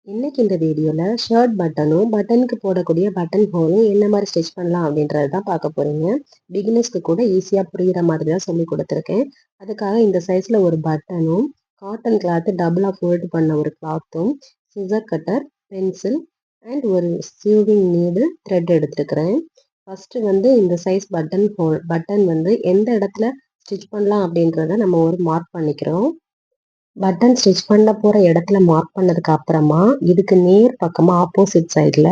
இன்னைக்கு இந்த வீடியோல ஷர்ட் பட்டனும் பட்டனுக்கு போடக்கூடிய பட்டன் ஹோலும் என்ன மாதிரி ஸ்டிச் பண்ணலாம் அப்படின்றது தான் பார்க்க போறீங்க. பிகினர்ஸ்க்கு கூட ஈஸியா புரியுற மாதிரி தான் சொல்லி கொடுத்துருக்கேன். அதுக்காக இந்த சைஸ்ல ஒரு பட்டனும், காட்டன் கிளாத் டபுளா ஃபோல்ட் பண்ண ஒரு கிளாத்தும், சிசர் கட்டர், பென்சில் அண்ட் ஒரு சியூவிங் நீடில் த்ரெட் எடுத்துருக்கிறேன். ஃபர்ஸ்ட் வந்து இந்த சைஸ் பட்டன் வந்து எந்த இடத்துல ஸ்டிச் பண்ணலாம் அப்படின்றத நம்ம ஒரு மார்க் பண்ணிக்கிறோம். பட்டன் ஸ்டிச் பண்ண போற இடத்துல மார்க் பண்ணதுக்கு அப்புறமா இதுக்கு நேர் பக்கமா ஆப்போசிட் சைட்ல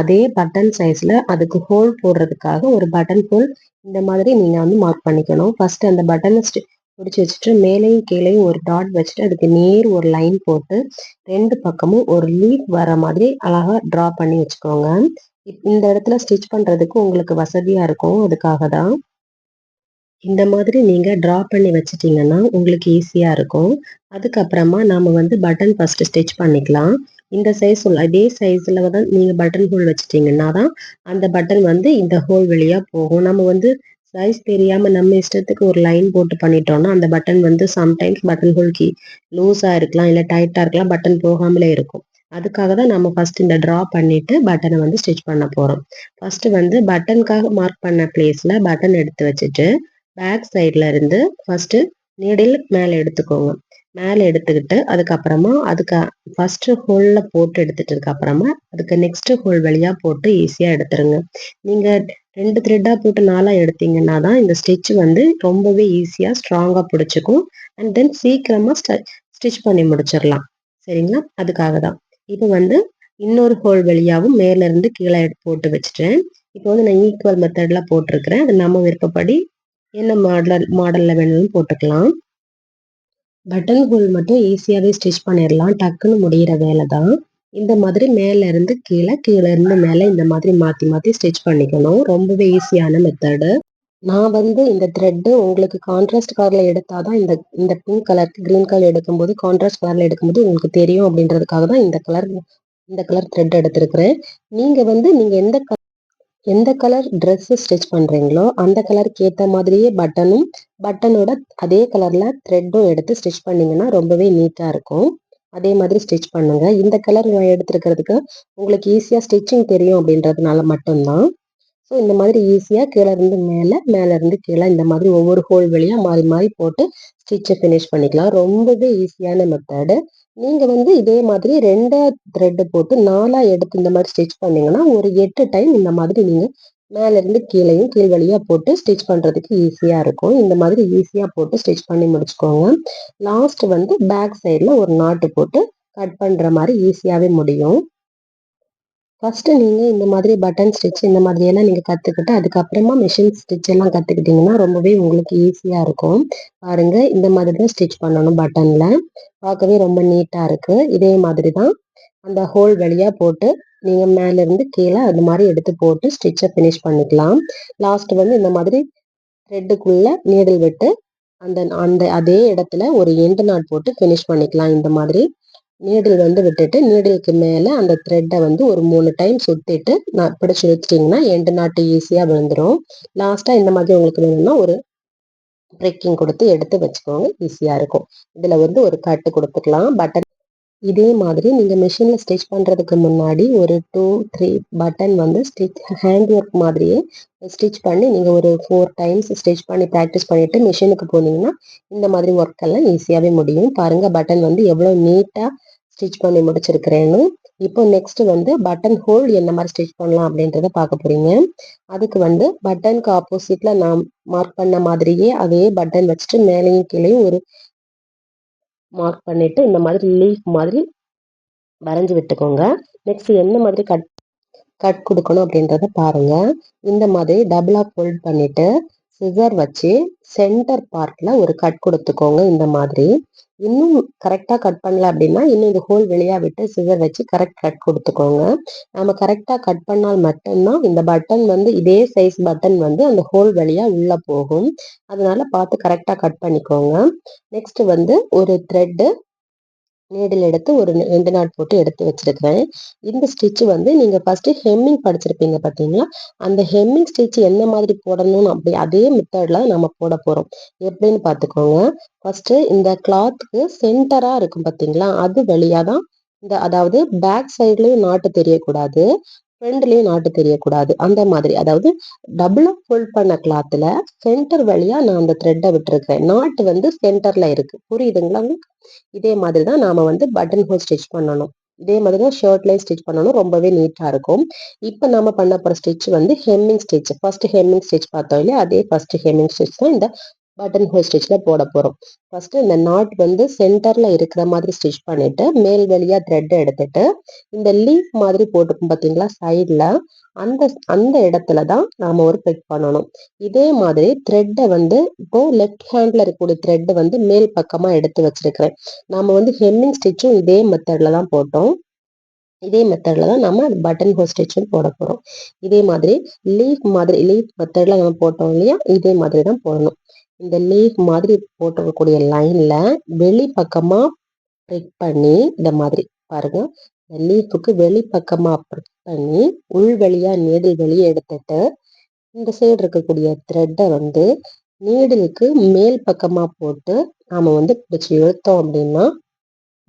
அதே பட்டன் சைஸ்ல அதுக்கு ஹோல் போடுறதுக்காக ஒரு பட்டன் ஹோல் இந்த மாதிரி நீங்க வந்து மார்க் பண்ணிக்கணும். ஃபர்ஸ்ட் அந்த பட்டனை பிடிச்சி வச்சுட்டு மேலேயும் கீழேயும் ஒரு டாட் வச்சுட்டு அதுக்கு நேர் ஒரு லைன் போட்டு ரெண்டு பக்கமும் ஒரு லீஃப் வர மாதிரி அழகா டிரா பண்ணி வச்சுக்கோங்க. இந்த இடத்துல ஸ்டிச் பண்றதுக்கு உங்களுக்கு வசதியா இருக்கும், அதுக்காக தான். இந்த மாதிரி நீங்க டிரா பண்ணி வச்சுட்டீங்கன்னா உங்களுக்கு ஈஸியா இருக்கும். அதுக்கப்புறமா நாம வந்து பட்டன் ஃபர்ஸ்ட் ஸ்டிச் பண்ணிக்கலாம். இந்த சைஸ் அதே சைஸ்ல தான் நீங்க பட்டன் ஹோல் வச்சுட்டீங்கன்னா தான் அந்த பட்டன் வந்து இந்த ஹோல் வழியா போகும். நம்ம வந்து சைஸ் தெரியாம நம்ம இஷ்டத்துக்கு ஒரு லைன் போட்டு பண்ணிட்டோம்னா அந்த பட்டன் வந்து சம்டைம்ஸ் பட்டன் ஹோல் லூஸா இருக்கலாம், இல்ல டைட்டா இருக்கலாம், பட்டன் போகாமலே இருக்கும். அதுக்காக தான் நம்ம ஃபர்ஸ்ட் இந்த டிரா பண்ணிட்டு பட்டனை வந்து ஸ்டிச் பண்ண போறோம். ஃபர்ஸ்ட் வந்து பட்டனுக்காக மார்க் பண்ண பிளேஸ்ல பட்டன் எடுத்து வச்சுட்டு பேக் சைட்ல இருந்து ஃபர்ஸ்ட் நீடில் மேலே எடுத்துக்கோங்க. மேலே எடுத்துக்கிட்டு அதுக்கப்புறமா அதுக்கு ஃபர்ஸ்ட் ஹோல்ல போட்டு எடுத்துட்டதுக்கு அப்புறமா அதுக்கு நெக்ஸ்ட் ஹோல் வழியா போட்டு ஈஸியா எடுத்துருங்க. நீங்க ரெண்டு த்ரெட்டா போட்டு நாளா எடுத்தீங்கன்னா தான் இந்த ஸ்டிச் வந்து ரொம்பவே ஈஸியா ஸ்ட்ராங்கா பிடிச்சிக்கும். அண்ட் தென் சீக்கிரமா ஸ்டிச் பண்ணி முடிச்சிடலாம். சரிங்களா? அதுக்காக தான். இப்போ வந்து இன்னொரு ஹோல் வழியாவும் மேல இருந்து கீழே போட்டு வச்சுட்டேன். இப்போ வந்து நான் ஈக்குவல் மெத்தட்ல போட்டிருக்கிறேன். அது நம்ம விருப்பப்படி என்ன மாடல்ல வேணாலும் போட்டுக்கலாம். பட்டன் ஹோல் மட்டும் ஈஸியாவே ஸ்டிச் பண்ணிடலாம், டக்குன்னு முடியிற வேலை தான். இந்த மாதிரி மேல இருந்து கீழே, கீழே இருந்து மேல இந்த மாதிரி மாத்தி மாத்தி ஸ்டிச் பண்ணிக்கணும். ரொம்பவே ஈஸியான மெத்தடு. நான் வந்து இந்த த்ரெட்டு உங்களுக்கு கான்ட்ராஸ்ட் கலர்ல எடுத்தாதான் இந்த இந்த பிங்க் கலருக்கு கிரீன் கலர் எடுக்கும்போது கான்ட்ராஸ்ட் கலர்ல எடுக்கும்போது உங்களுக்கு தெரியும் அப்படின்றதுக்காக தான் இந்த கலர் த்ரெட் எடுத்திருக்கிறேன். நீங்க எந்த கலர் ட்ரெஸ் ஸ்டிச் பண்றீங்களோ அந்த கலருக்கு ஏத்த மாதிரியே பட்டனோட அதே கலர்ல த்ரெட்டும் எடுத்து ஸ்டிச் பண்ணீங்கன்னா ரொம்பவே நீட்டா இருக்கும். அதே மாதிரி ஸ்டிச் பண்ணுங்க. இந்த கலர் நான் எடுத்திருக்கிறதுக்கு உங்களுக்கு ஈஸியா ஸ்டிச்சிங் தெரியும் அப்படின்றதுனால மட்டும்தான். ஸோ இந்த மாதிரி ஈஸியா கீழே இருந்து மேலே, மேல இருந்து கீழே இந்த மாதிரி ஒவ்வொரு ஹோல் வழியா மாறி மாறி போட்டு ஸ்டிச்சை ஃபினிஷ் பண்ணிக்கலாம். ரொம்பவே ஈஸியான மெத்தடு. நீங்க வந்து இதே மாதிரி 2 த்ரெட் போட்டு 4 எடுத்து இந்த மாதிரி ஸ்டிச் பண்ணீங்கன்னா ஒரு 8 டைம் இந்த மாதிரி நீங்க மேல இருந்து கீழையும் கீழ் வழியா போட்டு ஸ்டிச் பண்றதுக்கு ஈஸியா இருக்கும். இந்த மாதிரி ஈஸியா போட்டு ஸ்டிச் பண்ணி முடிச்சுக்கோங்க. லாஸ்ட் வந்து பேக் சைட்ல ஒரு நாட்டு போட்டு கட் பண்ற மாதிரி ஈஸியாவே முடியும். ஃபர்ஸ்ட் நீங்க இந்த மாதிரி பட்டன் ஸ்டிச் இந்த மாதிரி எல்லாம் நீங்க கத்துக்கிட்டு அதுக்கப்புறமா மிஷின் ஸ்டிச் எல்லாம் கத்துக்கிட்டீங்கன்னா ரொம்பவே உங்களுக்கு ஈஸியா இருக்கும். பாருங்க, இந்த மாதிரி தான் ஸ்டிச் பண்ணணும் பட்டன்ல. பார்க்கவே ரொம்ப நீட்டா இருக்கு. இதே மாதிரி தான் அந்த ஹோல் வழியா போட்டு நீங்க மேல இருந்து கீழே அது மாதிரி எடுத்து போட்டு ஸ்டிச்சை ஃபினிஷ் பண்ணிக்கலாம். லாஸ்ட் வந்து இந்த மாதிரி த்ரெட்டுக்குள்ள நீடில் விட்டு அந்த அந்த அதே இடத்துல ஒரு எண்டு நாட் போட்டு ஃபினிஷ் பண்ணிக்கலாம். இந்த மாதிரி நீடில் வந்து விட்டுட்டு நீடிலுக்கு மேல அந்த த்ரெட்டை வந்து ஒரு 3 டைம் சுத்திட்டு பிடிச்சு வச்சிட்டிங்கன்னா எண்டு நாட்டு ஈஸியா விழுந்துரும். லாஸ்டா இந்த மாதிரி உங்களுக்கு வேணும்னா ஒரு ப்ரிக்கிங் கொடுத்து எடுத்து வச்சுக்கோங்க, ஈஸியா இருக்கும். இதுல வந்து ஒரு கட்டு கொடுத்துக்கலாம் பட்டன். இதே மாதிரி நீங்க மிஷின்ல ஸ்டிச் பண்றதுக்கு முன்னாடி ஒரு 2, 3 பட்டன் வந்து ஹேண்ட் ஒர்க் மாதிரியே ஸ்டிச் பண்ணி நீங்க ஒரு 4 டைம்ஸ் ஸ்டிச் பண்ணி ப்ராக்டிஸ் பண்ணிட்டு மிஷினுக்கு போனீங்கன்னா இந்த மாதிரி ஒர்க் எல்லாம் ஈஸியாவே முடியும். பாருங்க, பட்டன் வந்து எவ்வளவு நீட்டா ஸ்டிச் பண்ணி முடிச்சிருக்கிறேன்னு. இப்போ நெக்ஸ்ட் வந்து பட்டன் ஹோல் என்ன மாதிரி ஸ்டிச் பண்ணலாம் அப்படின்றத பார்க்க போறீங்க. அதுக்கு வந்து பட்டனுக்கு ஆப்போசிட்ல நான் மார்க் பண்ண மாதிரியே அதே பட்டன் வச்சுட்டு மேலேயும் கீழேயும் ஒரு மார்க் பண்ணிட்டு இந்த மாதிரி லீஃப் மாதிரி வரைஞ்சி விட்டுக்கோங்க. நெக்ஸ்ட் என்ன மாதிரி கட் கட் கொடுக்கணும் அப்படின்றத பாருங்க. இந்த மாதிரி டபுளா ஃபோல்ட் பண்ணிட்டு சிசர் வச்சு சென்டர் பார்ட்ல ஒரு கட் கொடுத்துக்கோங்க. இந்த மாதிரி இன்னும் கரெக்டா கட் பண்ணல அப்படின்னா இன்னும் இந்த ஹோல் வெளியா விட்டு சிசர் வச்சு கரெக்ட் கட் கொடுத்துக்கோங்க. நம்ம கரெக்டா கட் பண்ணால் மட்டும்தான் இந்த பட்டன் வந்து இதே சைஸ் பட்டன் வந்து அந்த ஹோல் வழியா உள்ள போகும். அதனால பார்த்து கரெக்டா கட் பண்ணிக்கோங்க. நெக்ஸ்ட் வந்து ஒரு த்ரெட்டு நீடில் எடுத்து ஒரு 2 நாட் போட்டு எடுத்து வச்சிருக்கிறேன். இந்த ஸ்டிச் வந்து நீங்க ஃபர்ஸ்ட் ஹெம்மிங் படிச்சிருப்பீங்க பார்த்தீங்களா? அந்த ஹெம்மிங் ஸ்டிச் என்ன மாதிரி போடணும் அப்படி அதே மெத்தட்ல நம்ம போட போறோம். எப்படின்னு பார்த்துக்கோங்க. ஃபர்ஸ்ட் இந்த கிளாத்துக்கு சென்டரா இருக்கும் பார்த்தீங்களா? அது வழியா தான் அதாவது பேக் சைட்லயும் நாட்டு தெரியக்கூடாது, ஃப்ரண்ட்லயும் நாட்டு தெரியக்கூடாது. அந்த மாதிரி அதாவது டபுளா ஃபோல்ட் பண்ண கிளாத்ல சென்டர் வழியா நான் அந்த த்ரெட்டை விட்டுருக்கேன். நாட்டு வந்து சென்டர்ல இருக்கு. புரியுதுங்களா உங்களுக்கு? இதே மாதிரி தான் நாம வந்து பட்டன் ஹோல் ஸ்டிச் பண்ணணும். இதே மாதிரி தான் ஷர்ட்லயும் ஸ்டிச் பண்ணணும். ரொம்பவே நீட்டா இருக்கும். இப்ப நாம பண்ண போற ஸ்டிச் வந்து hemming stitch. First hemming stitch பார்த்தோம் இல்லையா? அதே ஃபர்ஸ்ட் ஹெம்மிங் ஸ்டிச் தான் இந்த பட்டன் ஹோல் ஸ்டிச்ல போட போறோம். ஃபர்ஸ்ட் இந்த நாட் வந்து சென்டர்ல இருக்கிற மாதிரி ஸ்டிச் பண்ணிட்டு மேல் வழியா த்ரெட் எடுத்துட்டு இந்த லீஃப் மாதிரி போட்டுக்கும் பாத்தீங்களா சைட்ல, அந்த அந்த இடத்துல தான் நாம ஒரு பெக் பண்ணணும். இதே மாதிரி த்ரெட்டை வந்து இப்போ லெஃப்ட் ஹேண்ட்ல இருக்கக்கூடிய த்ரெட் வந்து மேல் பக்கமா எடுத்து வச்சிருக்கிறேன். நாம வந்து ஹெம்மிங் ஸ்டிச்சும் இதே மெத்தட்ல தான் போட்டோம். இதே மெத்தட்ல தான் நம்ம பட்டன் ஹோல் ஸ்டிச்சும் போட போறோம். இதே மாதிரி லீஃப் மெத்தட்ல நம்ம போட்டோம் இல்லையா? இதே மாதிரி தான் போடணும். இந்த லீஃப் மாதிரி போட்டிருக்கக்கூடிய லைன்ல வெளி பக்கமா ப்ரிக் பண்ணி இந்த மாதிரி பாருங்க. இந்த லீஃபுக்கு வெளி பக்கமா ப்ரிக் பண்ணி உள் வழியா நீடில் வெளியே எடுத்துட்டு இந்த சைடு இருக்கக்கூடிய த்ரெட்டை வந்து நீடிலுக்கு மேல் பக்கமா போட்டு நாம வந்து பிடிச்சி இழுத்தோம் அப்படின்னா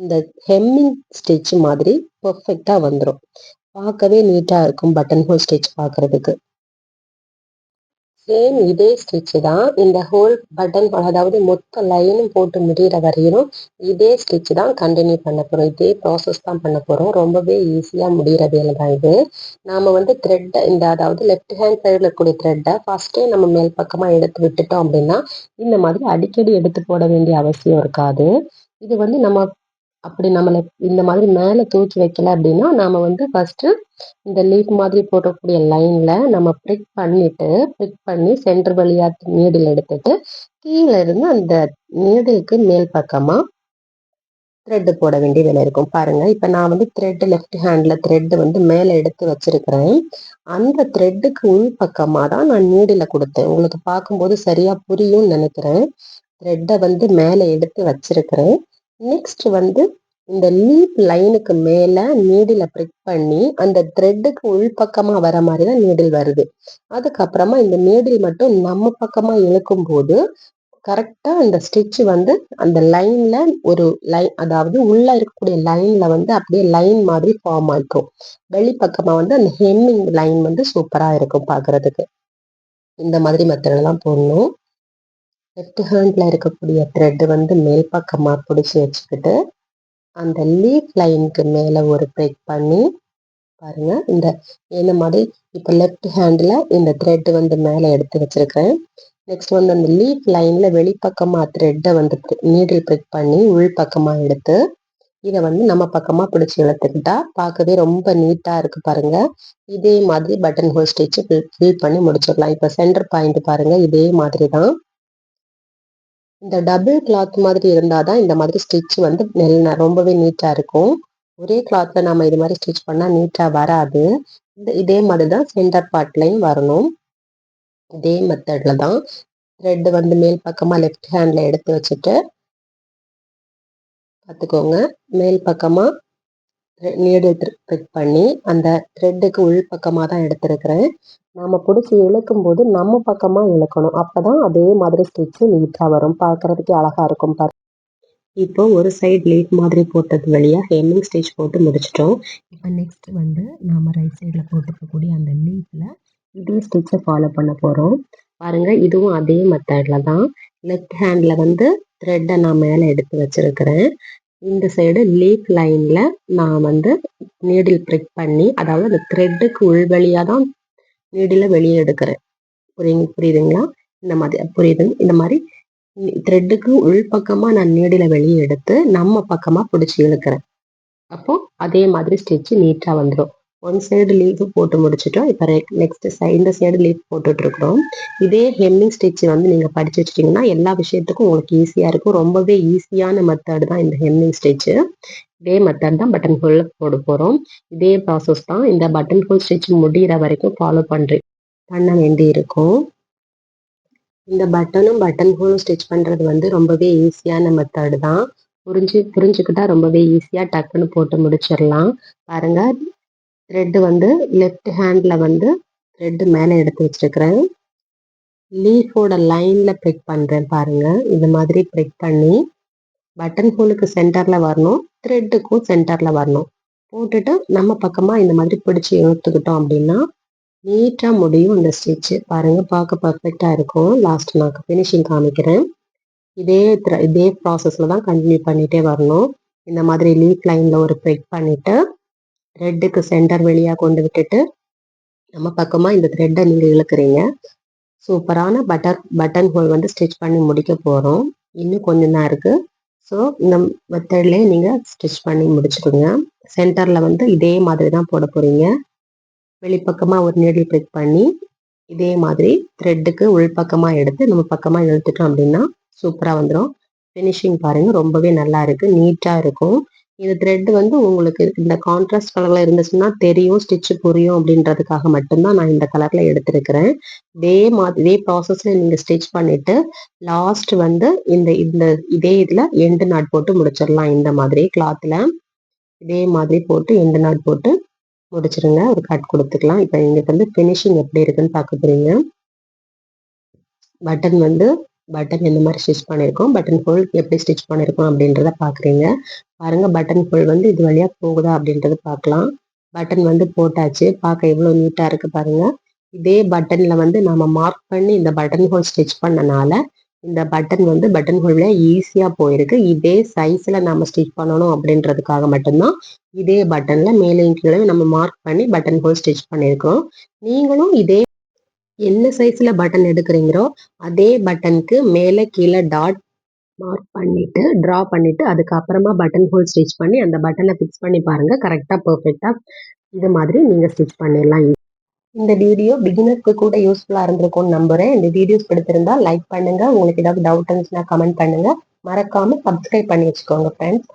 இந்த ஹெம்மிங் ஸ்டிச் மாதிரி பெர்ஃபெக்டா வந்துடும். பார்க்கவே நீட்டா இருக்கும் பட்டன் ஹோல் ஸ்டிச் பார்க்கறதுக்கு. சேம் இதே ஸ்டிச் தான் இந்த ஹோல் பட்டன் ஹோல் அதாவது மொத்த லைனும் போட்டு முடிகிற வரையிலும் இதே ஸ்டிச் தான் கண்டினியூ பண்ண போகிறோம். இதே ப்ராசஸ் தான் பண்ண போகிறோம். ரொம்பவே ஈஸியாக முடிகிற வேலை தான் இது. நாம் வந்து த்ரெட்டை அதாவது லெஃப்ட் ஹேண்ட் சைடில் இருக்கக்கூடிய த்ரெட்டை ஃபஸ்ட்டே நம்ம மேல் பக்கமாக எடுத்து விட்டுட்டோம் அப்படின்னா இந்த மாதிரி அடிக்கடி எடுத்து போட வேண்டிய அவசியம் இருக்காது. இது வந்து நம்ம அப்படி நம்மளை இந்த மாதிரி மேலே தூக்கி வைக்கல அப்படின்னா நாம வந்து ஃபர்ஸ்ட் இந்த லீஃப் மாதிரி போடக்கூடிய லைன்ல நம்ம ப்ரிக் பண்ணி சென்டர் வழியா நீடில் எடுத்துட்டு கீழே இருந்து அந்த நீடிலுக்கு மேல் பக்கமா த்ரெட் போட வேண்டிய வேலை இருக்கும். பாருங்க, இப்ப நான் வந்து லெஃப்ட் ஹேண்ட்ல த்ரெட் வந்து மேல எடுத்து வச்சிருக்கிறேன். அந்த த்ரெட்டுக்கு உள் பக்கமா தான் நான் நீடில கொடுத்தேன். உங்களுக்கு பார்க்கும்போது சரியா புரியும்னு நினைக்கிறேன். த்ரெட்டை வந்து மேல எடுத்து வச்சிருக்கிறேன். நெக்ஸ்ட் வந்து இந்த லீப் லைனுக்கு மேல நீடில ப்ரிக் பண்ணி அந்த த்ரெட்டுக்கு உள் பக்கமா வர மாதிரி தான் நீடில் வருது. அதுக்கப்புறமா இந்த நீடில் மட்டும் நம்ம பக்கமா இழுக்கும் போது கரெக்டா அந்த ஸ்டிச் வந்து அந்த லைன்ல ஒரு லைன் அதாவது உள்ள இருக்கக்கூடிய லைன்ல வந்து அப்படியே லைன் மாதிரி ஃபார்ம் ஆயிக்கும். வெளிப்பக்கமா வந்து அந்த ஹெம்மிங் லைன் வந்து சூப்பரா இருக்கும் பாக்குறதுக்கு. இந்த மாதிரி மெத்தட்ல தான் போடணும். லெஃப்ட் ஹேண்ட்ல இருக்கக்கூடிய த்ரெட் வந்து மேல் பக்கமா பிடிச்சி வச்சுக்கிட்டு அந்த லீஃப் லைனுக்கு மேல ஒரு ப்ரெக் பண்ணி பாருங்க. இந்த மாதிரி இப்ப லெஃப்ட் ஹேண்ட்ல இந்த த்ரெட் வந்து மேல எடுத்து வச்சிருக்கேன். நெக்ஸ்ட் வந்து அந்த லீஃப் லைன்ல வெளிப்பக்கமா த்ரெட்டை வந்து நீடில் ப்ரெக் பண்ணி உள் பக்கமா எடுத்து இதை வந்து நம்ம பக்கமா பிடிச்சி இழுத்துக்கிட்டா பார்க்கவே ரொம்ப நீட்டா இருக்கு பாருங்க. இதே மாதிரி பட்டன் ஹோல் ஸ்டிச் ஃபில் பண்ணி முடிச்சிடலாம். இப்ப சென்டர் பாயிண்ட் பாருங்க, இதே மாதிரி தான். இந்த டபுள் கிளாத் மாதிரி இருந்தாதான் இந்த மாதிரி ஸ்டிச் வந்து ரொம்பவே நீட்டா இருக்கும். ஒரே கிளாத்ல நம்ம இது மாதிரி ஸ்டிச் பண்ணா நீட்டா வராது. இதே மாதிரி தான் சென்டர் பார்ட்லையும் வரணும். இதே மெத்தட்ல தான் த்ரெட் வந்து மேல் பக்கமா லெஃப்ட் ஹேண்ட்ல எடுத்து வச்சுட்டு பார்த்துக்கோங்க. மேல் பக்கமா நீடில் த்ரெட் பண்ணி அந்த த்ரெட்டுக்கு உள் பக்கமா தான் எடுத்திருக்கிறேன். நாம பிடிச்சி இழுக்கும் போது நம்ம பக்கமா இழுக்கணும். அப்பதான் அதே மாதிரி ஸ்டிச் நீட்டா வரும். பார்க்கறதுக்கு அழகா இருக்கும். இப்போ ஒரு சைடு லீஃப் மாதிரி போட்டது வழியா ஹெம்மிங் ஸ்டிச் போட்டு முடிச்சிட்டோம். இப்போ நெக்ஸ்ட் வந்து நாம ரைட் சைடில் போட்டுக்கக்கூடிய அந்த லீஃப்ல இதே ஸ்டிச்சை ஃபாலோ பண்ண போகிறோம். பாருங்க, இதுவும் அதே மெத்தட்ல தான். லெஃப்ட் ஹேண்ட்ல வந்து த்ரெட்டை நான் மேலே எடுத்து வச்சிருக்கிறேன். இந்த சைடு லீஃப் லைன்ல நான் வந்து நீடில் ப்ரிக் பண்ணி அதாவது அந்த த்ரெட்டுக்கு உள்வழியாக தான் நீடில வெளியே எடுக்கிறேன். புரியுதுங்களா? இந்த மாதிரி புரியுது. இந்த மாதிரி த்ரெட்டுக்கு உள் பக்கமா நான் நீடில வெளியே எடுத்து நம்ம பக்கமா பிடிச்சி இழுக்கிறேன். அப்போ அதே மாதிரி ஸ்டிச் நீட்டா வந்துடும். ஒன் சைடு லீஃப் போட்டு முடிச்சிட்டோம். இப்போ நெக்ஸ்ட் இந்த சைடு லீஃப் போட்டுட்டு இருக்கிறோம். இதே ஹெம்மிங் ஸ்டிச் வந்து நீங்க படிச்சு வச்சிட்டீங்கன்னா எல்லா விஷயத்துக்கும் உங்களுக்கு ஈஸியா இருக்கும். ரொம்பவே ஈஸியான மெத்தட் தான் இந்த ஹெம்மிங் ஸ்டிச். இதே மெத்தட் தான் பட்டன் ஹோல் போட போறோம். இதே ப்ராசஸ் தான் இந்த பட்டன் ஹோல் ஸ்டிச் முடிகிற வரைக்கும் ஃபாலோ பண்ண வேண்டி இருக்கும். இந்த பட்டன் ஹோலும் ஸ்டிச் பண்றது வந்து ரொம்பவே ஈஸியான மெத்தட் தான். புரிஞ்சுக்கிட்டா ரொம்பவே ஈஸியா டக்குன்னு போட்டு முடிச்சிடலாம். பாருங்க, த்ரெட் வந்து லெஃப்ட் ஹேண்ட்ல வந்து த்ரெட் மேலே எடுத்து வச்சிருக்கிறேன். லீஃபோட லைன்ல ப்ரிக் பண்றேன் பாருங்க. இந்த மாதிரி ப்ரிக் பண்ணி பட்டன் ஹோலுக்கு சென்டர்ல வரணும். த்ரெட்டுக்கும் சென்டர்ல வரணும். போட்டுட்டு நம்ம பக்கமா இந்த மாதிரி பிடிச்சு இழுத்துக்கிட்டோம் அப்படின்னா நீட்டா முடியும் இந்த ஸ்டிச்சு. பாருங்க பார்க்க பர்ஃபெக்டா இருக்கும். லாஸ்ட் நான் ஃபினிஷிங் காமிக்கிறேன். இதே ப்ராசஸ்ல தான் கண்டினியூ பண்ணிட்டே வரணும். இந்த மாதிரி லீஃப் லைன்ல ஒரு த்ரெட் பண்ணிட்டு த்ரெட்டுக்கு சென்டர் வெளியா கொண்டு விட்டுட்டு நம்ம பக்கமா இந்த த்ரெட்டை நீங்க இழுக்கிறீங்க. சூப்பரான பட்டன் ஹோல் வந்து ஸ்டிச் பண்ணி முடிக்க போறோம். இன்னும் கொஞ்சம் தான் இருக்கு. ஸோ இந்த மெத்தட்லயே நீங்க ஸ்டிச் பண்ணி முடிச்சிடுங்க. சென்டர்ல வந்து இதே மாதிரி தான் போட போறீங்க. வெளிப்பக்கமா ஒரு நீடில் பிரிக் பண்ணி இதே மாதிரி த்ரெட்டுக்கு உள்பக்கமா எடுத்து நம்ம பக்கமா இழுத்துட்டோம் அப்படின்னா சூப்பரா வந்துடும். ஃபினிஷிங் பாருங்க ரொம்பவே நல்லா இருக்கு, நீட்டா இருக்கும். இந்த த்ரெட் வந்து உங்களுக்கு இந்த கான்ட்ராஸ்ட் கலர்ல இருந்துச்சுன்னா தெரியும், ஸ்டிச் புரியும் அப்படின்றதுக்காக மட்டும்தான் நான் இந்த கலர்ல எடுத்திருக்கிறேன். இதே ப்ராசஸ்ல நீங்க ஸ்டிச் பண்ணிட்டு லாஸ்ட் வந்து இந்த இந்த இதே இதுல எண்டு நாட் போட்டு முடிச்சிடலாம். இந்த மாதிரி கிளாத்ல இதே மாதிரி போட்டு எண்டு நாட் போட்டு முடிச்சிருங்க. ஒரு கட் கொடுத்துக்கலாம். இப்போ எங்களுக்கு வந்து ஃபினிஷிங் எப்படி இருக்குன்னு பார்க்க போறீங்க. பட்டன் இந்த மாதிரி ஸ்டிச் பண்ணியிருக்கோம். பட்டன் ஹோல் எப்படி ஸ்டிச் பண்ணியிருக்கோம் அப்படின்றத பார்க்குறீங்க. பாருங்க பட்டன் ஹோல் வந்து இது வழியா போகுதா அப்படின்றத பார்க்கலாம். பட்டன் வந்து போட்டாச்சு. பார்க்க எவ்வளோ நீட்டாக இருக்கு பாருங்க. இதே பட்டன்ல வந்து நம்ம மார்க் பண்ணி இந்த பட்டன் ஹோல் ஸ்டிச் பண்ணனால இந்த பட்டன் வந்து பட்டன் ஹோல்ல ஈஸியா போயிருக்கு. இதே சைஸ்ல நம்ம ஸ்டிச் பண்ணணும் அப்படின்றதுக்காக மட்டும்தான் இதே பட்டன்ல மேலேயும் கீழே நம்ம மார்க் பண்ணி பட்டன் ஹோல் ஸ்டிச் பண்ணியிருக்கிறோம். நீங்களும் இதே என்ன சைஸ்ல பட்டன் எடுக்கிறீங்களோ அதே பட்டனுக்கு மேலே கீழே டாட் மார்க் பண்ணிட்டு டிரா பண்ணிட்டு அதுக்கப்புறமா பட்டன் ஹோல் ஸ்டிச் பண்ணி அந்த பட்டனை ஃபிக்ஸ் பண்ணி பாருங்க. கரெக்டா பெர்ஃபெக்டா இது மாதிரி நீங்க ஸ்டிச் பண்ணிடலாம். இந்த வீடியோ பிகினர்ஸ்க்கு கூட யூஸ்ஃபுல்லா இருந்திருக்கும்னு நம்புறேன். இந்த வீடியோஸ் பிடித்திருந்தா லைக் பண்ணுங்க. உங்களுக்கு ஏதாவது டவுட் இருந்துச்சுன்னா கமெண்ட் பண்ணுங்க. மறக்காம சப்ஸ்கிரைப் பண்ணி வச்சுக்கோங்க ஃப்ரெண்ட்ஸ்.